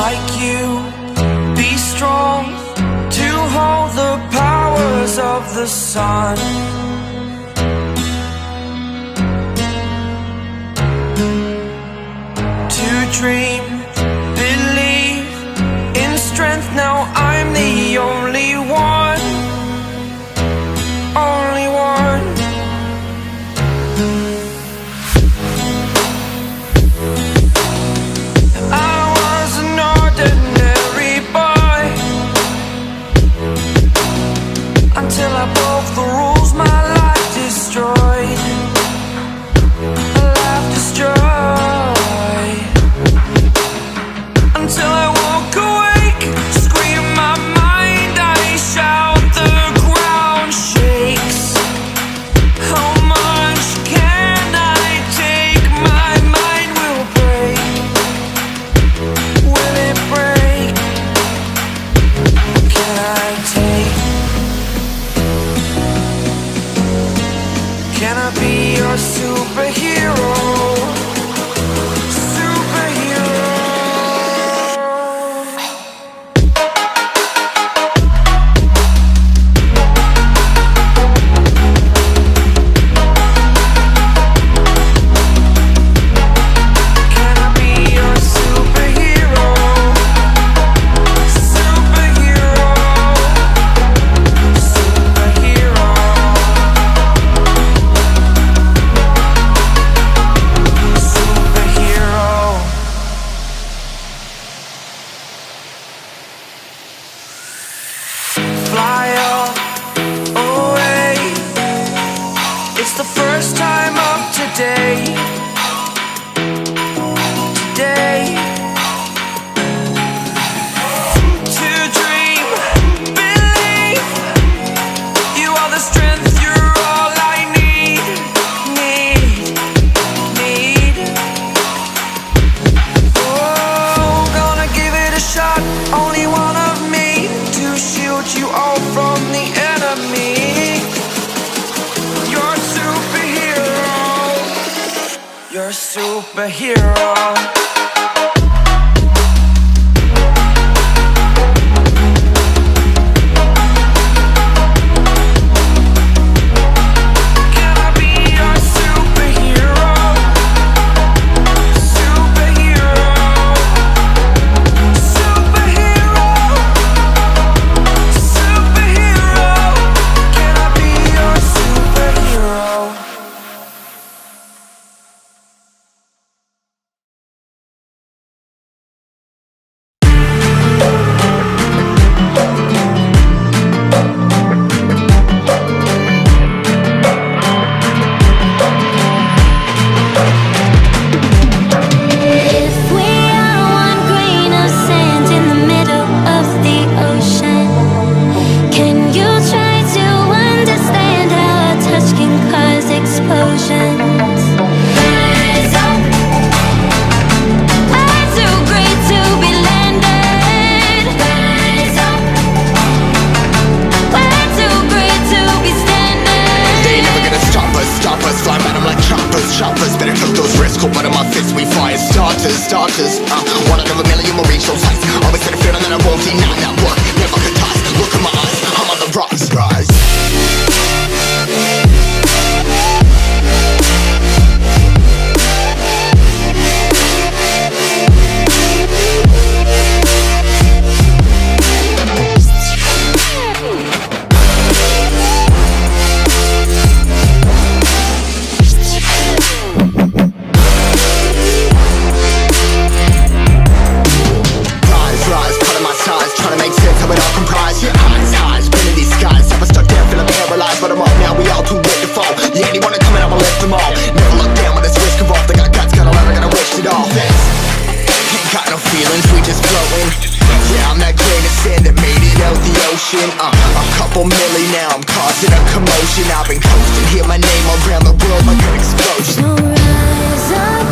like you, be strong to hold the powers of the sun. To dream, believe in strength. Now I'm the only one, only one. I was an ordinary boy until I broke the rules. My life destroyed, a life destroyed. Until I woke awake, scream my mind, I shout, the ground shakes. How much can I take? My mind will break. Will it break? Can I take? Can I be your superhero? Fly up, away. It's the first time of today. Today. To dream, believe. You are the strength, you're all I need. Need. Oh, gonna give it a shot. Only one of me to shield you all from the enemy. You're a superhero. You're a superhero. Can I be your superhero? Superhero. Superhero. Superhero. Can I be your superhero? If we are one grain of sand in the middle of the ocean, can you try to understand how our touch can cause explosions? Rise up, we're too great to be landed. Rise up, we're too great to be standing. They ain't never gonna stop us, fly at 'em like choppers, better took those risks, cold blood in my fists, we fire starters, one out of a million will reach those heights, always had a feeling that I won't deny, that work, never could toss, look in my eyes, I'm on the rise. Rise, cutting my size, trying to make sense of it all comprised. Yeah, highs, been in these skies. If I stuck there, feeling paralyzed, but I'm up now, we all too late to fall. Yeah, anyone coming, I'ma lift them all. Never look down when this risk involved. I got guts, gotta learn, I gotta wish it all. Ain't got no feelings, we just floating. Yeah, I'm that grain of sand that made it out the ocean. A couple milli now, I'm causing a commotion. I've been coasting, hear my name around the world like an explosion. So rise up.